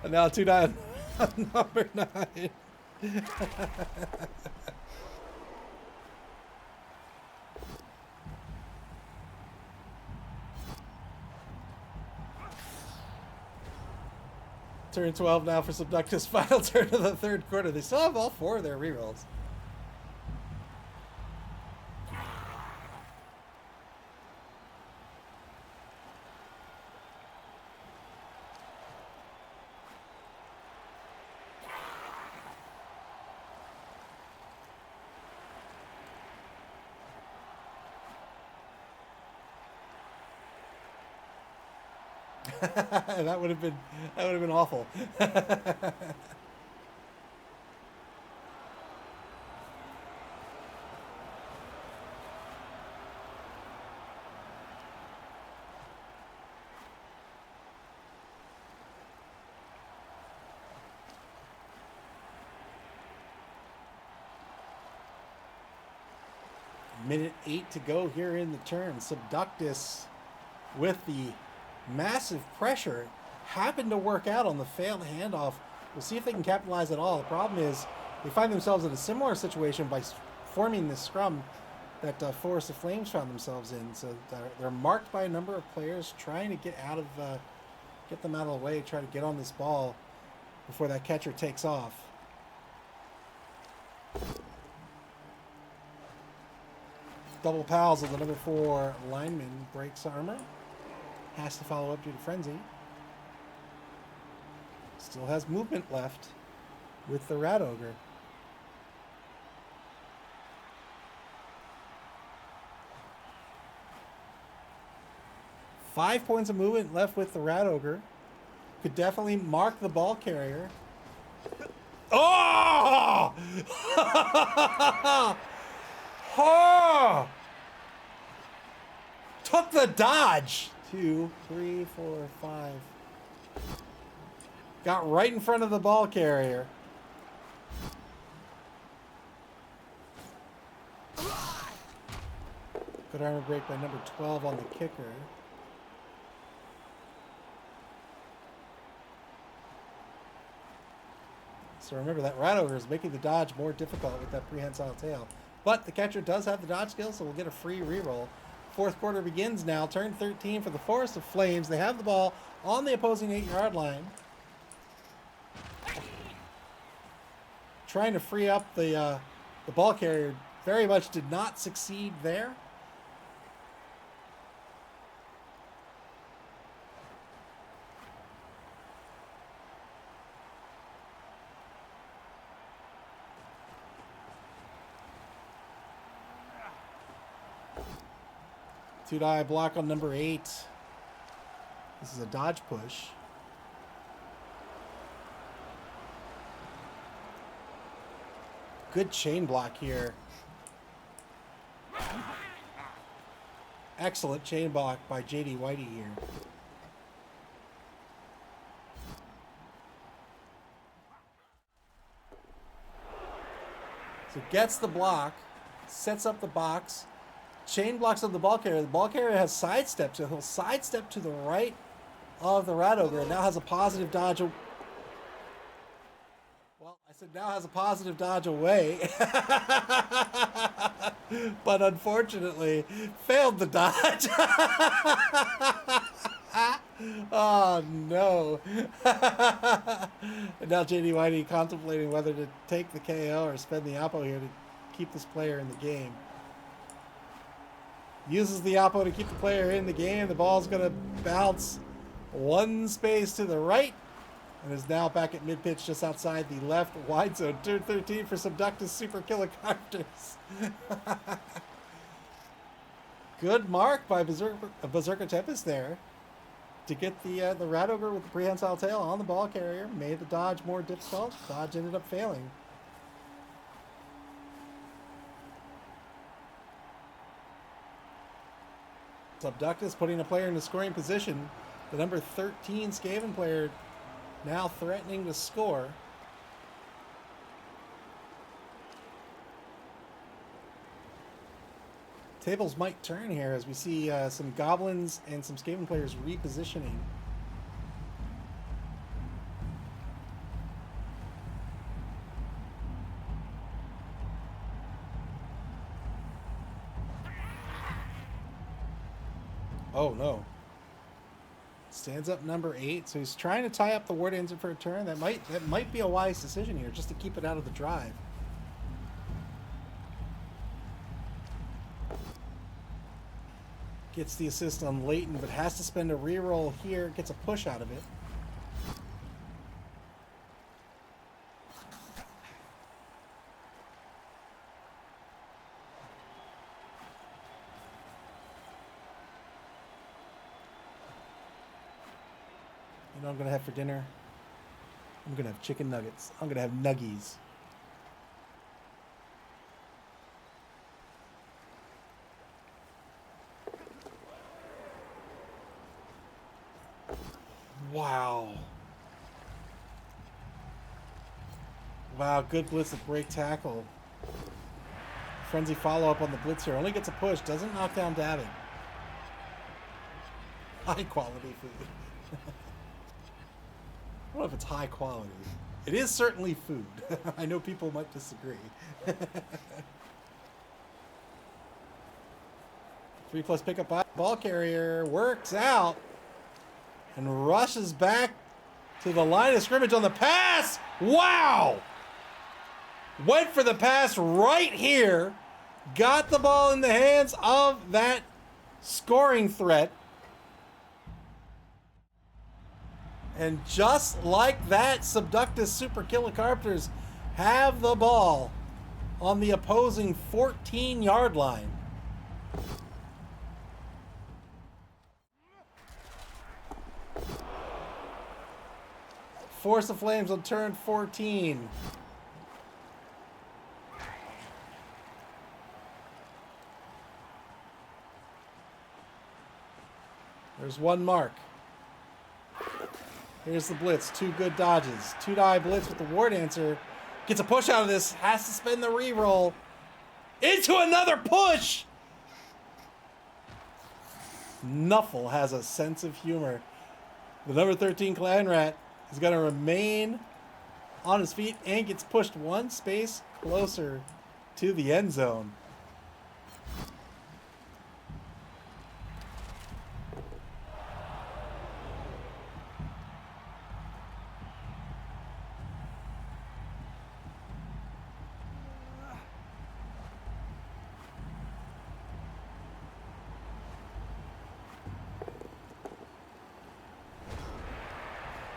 And now 2-9 on number 9. Turn 12 now for Subductus. Final turn of the third quarter. They still have all 4 of their rerolls. That would have been awful. Minute 8 to go here in the turn. Subductus with the massive pressure happened to work out on the failed handoff. We'll see if they can capitalize at all. The problem is they find themselves in a similar situation by forming this scrum that Forest of Flames found themselves in. So they're marked by a number of players trying to get them out of the way, try to get on this ball before that catcher takes off. Double pals of the number 4 lineman breaks armor. Has to follow up due to frenzy. Still has movement left with the Rat Ogre. Five points of movement left with the Rat Ogre. Could definitely mark the ball carrier. Oh! Oh! Took the dodge. 2, 3, 4, 5. Got right in front of the ball carrier. Good armor break by number 12 on the kicker. So remember that Rat Ogre is making the dodge more difficult with that prehensile tail. But the catcher does have the dodge skill, so we'll get a free reroll. Fourth quarter begins now. Turn 13 for the Forest of Flames. They have the ball on the opposing 8-yard line. Trying to free up the ball carrier. Very much did not succeed there. Two-die block on number 8. This is a dodge push. Good chain block here. Excellent chain block by JD Whitey here. So gets the block, sets up the box, chain blocks of the ball carrier. The ball carrier has sidestep, so he'll sidestep to the right of the Rat Ogre and now has a positive dodge Well, I said now has a positive dodge away. But unfortunately, failed the dodge. Oh, no. And now JD Whitey contemplating whether to take the KO or spend the oppo here to keep this player in the game. Uses the oppo to keep the player in the game. The ball's going to bounce one space to the right. And is now back at mid-pitch just outside the left wide zone. Turn 13 for Subductisupercilicarptors. Good mark by Berserker Tempest there to get the Rat Ogre with the prehensile tail on the ball carrier. Made the dodge more difficult. Dodge ended up failing. Subductus putting a player in the scoring position. The number 13 Skaven player now threatening to score. Tables might turn here as we see some goblins and some Skaven players repositioning. Oh no. Stands up number 8, so he's trying to tie up the War Dancer for a turn. That might be a wise decision here, just to keep it out of the drive. Gets the assist on Leighton, but has to spend a reroll here. Gets a push out of it. You know what I'm gonna have for dinner? I'm gonna have chicken nuggets. I'm gonna have nuggies. Wow. Wow, good blitz to break tackle. Frenzy follow-up on the blitz here. Only gets a push, doesn't knock down dabbing. High quality food. I don't know if it's high quality. It is certainly food. I know people might disagree. 3+ pickup by ball carrier. Works out. And rushes back to the line of scrimmage on the pass. Wow! Went for the pass right here. Got the ball in the hands of that scoring threat. And just like that, Subductisupercilicarptors have the ball on the opposing 14-yard line. Force of Flames on turn 14. There's one mark. Here's the blitz. 2 good dodges. 2-die blitz with the War Dancer. Gets a push out of this. Has to spend the reroll. Into another push! Nuffle has a sense of humor. The number 13 Clan Rat is going to remain on his feet and gets pushed one space closer to the end zone.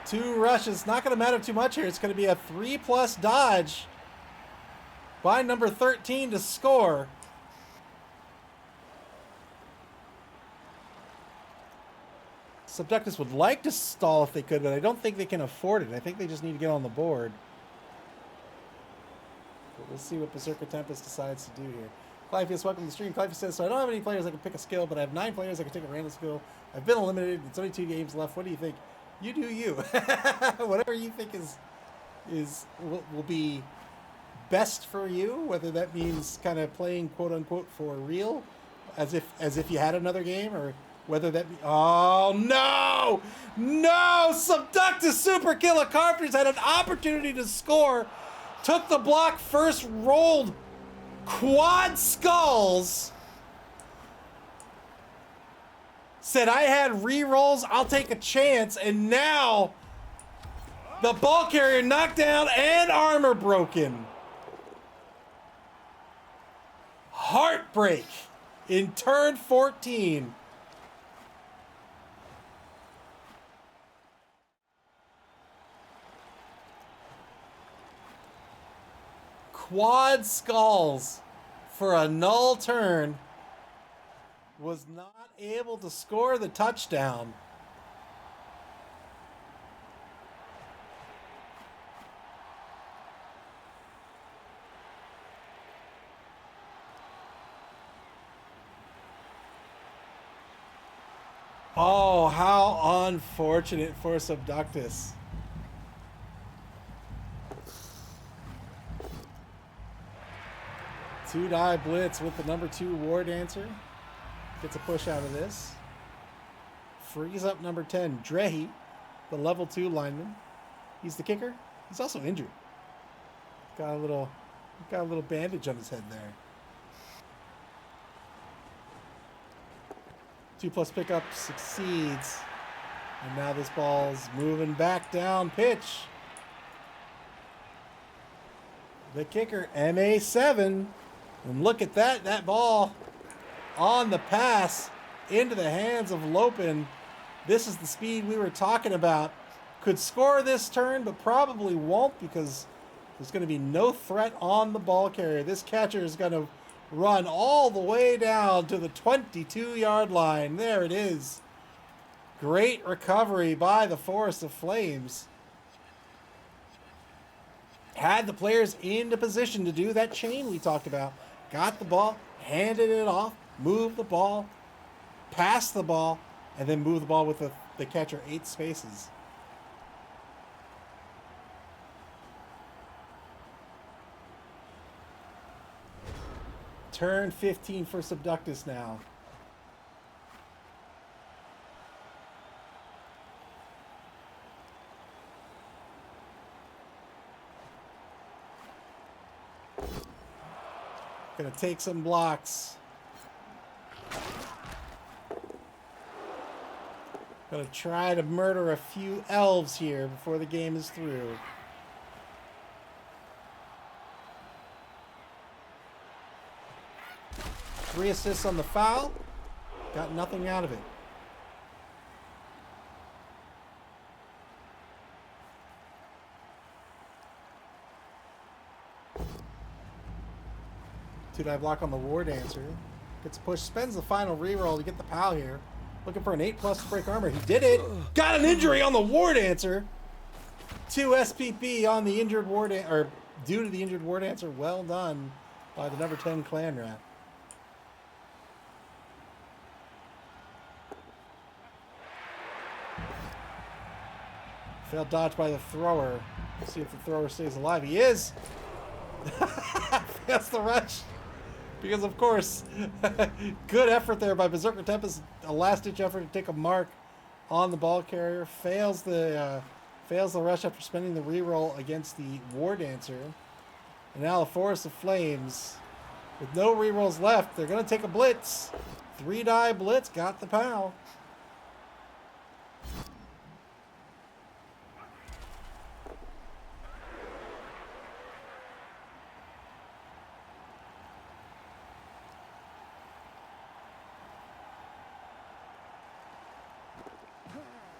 Two rushes, not going to matter too much here. It's going to be a 3+ dodge by number 13 to score. Subductus would like to stall if they could, but I don't think they can afford it. I think they just need to get on the board. But we'll see what Berserker Tempest decides to do here. Clypheus, welcome to the stream. Clypheus says, so I don't have any players I can pick a skill, but I have 9 players I can take a random skill. I've been eliminated. It's only 2 games left. What do you think? You do you. Whatever you think will be best for you, whether that means kind of playing quote unquote for real, as if you had another game, or Whether that be... Oh, no! No! Subductisupercilicarptors had an opportunity to score. Took the block first, rolled quad skulls. Said I had re-rolls, I'll take a chance. And now the ball carrier knocked down and armor broken. Heartbreak in turn 14. Quad skulls for a null turn. Was not able to score the touchdown. Oh, how unfortunate for Subductus. Two die blitz with the number 2 War Dancer. Gets a push out of this. Frees up number 10, Drehy, the level 2 lineman. He's the kicker. He's also injured. Got a little bandage on his head there. 2+ pickup succeeds. And now this ball's moving back down pitch. The kicker, MA7. And look at that. That ball on the pass into the hands of Lopin. This is the speed we were talking about. Could score this turn, but probably won't because there's going to be no threat on the ball carrier. This catcher is going to run all the way down to the 22-yard line. There it is. Great recovery by the Forest of Flames. Had the players into position to do that chain we talked about. Got the ball, handed it off, moved the ball, passed the ball, and then moved the ball with the catcher 8 spaces. Turn 15 for Subductus now. Gonna take some blocks. Gonna try to murder a few elves here before the game is through. Three assists on the foul. Got nothing out of it. Two-die block on the War Dancer. Gets a push, spends the final reroll to get the POW here. Looking for an 8+ to break armor. He did it. Got an injury on the War Dancer. 2 SPP on the injured War Dancer, or due to the injured War Dancer. Well done by the number 10 Clan Rat. Failed dodge by the thrower. Let's see if the thrower stays alive. He is. Fails the rush. Because, of course, good effort there by Berserker Tempest. A last-ditch effort to take a mark on the ball carrier. Fails the rush after spending the reroll against the War Dancer. And now the Forest of Flames, with no rerolls left, they're going to take a blitz. 3-die blitz, got the POW.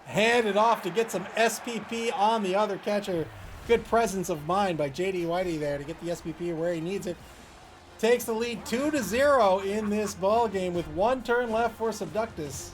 Hand it off to get some SPP on the other catcher. Good presence of mind by JD Whitey there to get the SPP where he needs it. Takes the lead 2-0 in this ball game with 1 turn left for Subductus.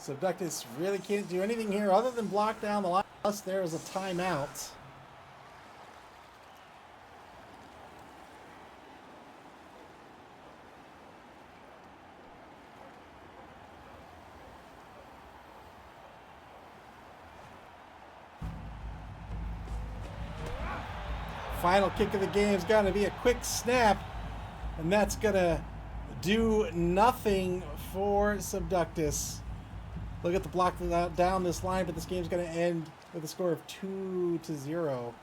Subductus really can't do anything here other than block down the line. Plus, there is a timeout. Final kick of the game is going to be a quick snap, and that's going to do nothing for Subductus. Look at the block down this line, but this game's going to end with a score of 2-0.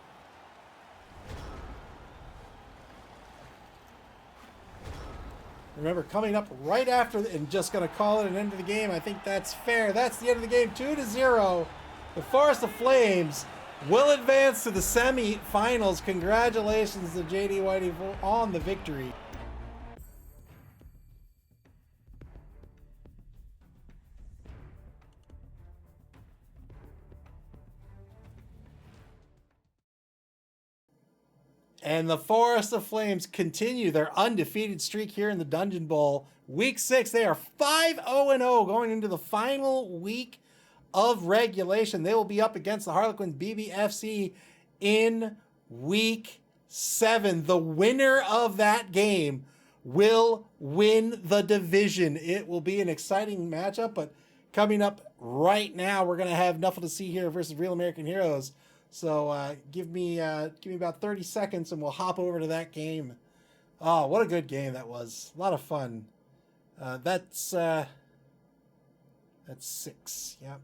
Remember, coming up right after, and just going to call it an end of the game. I think that's fair. That's the end of the game, 2-0. The Forest of Flames will advance to the semi-finals. Congratulations to JD Whitey on the victory. And the Forest of Flames continue their undefeated streak here in the Dungeon Bowl. Week 6, they are 5-0-0 going into the final week of regulation. They will be up against the Harlequins BBFC in Week 7. The winner of that game will win the division. It will be an exciting matchup, but coming up right now, we're going to have Nothing to See Here versus Real American Heroes. So give me about 30 seconds and we'll hop over to that game. Oh, what a good game that was. A lot of fun. That's 6. Yep.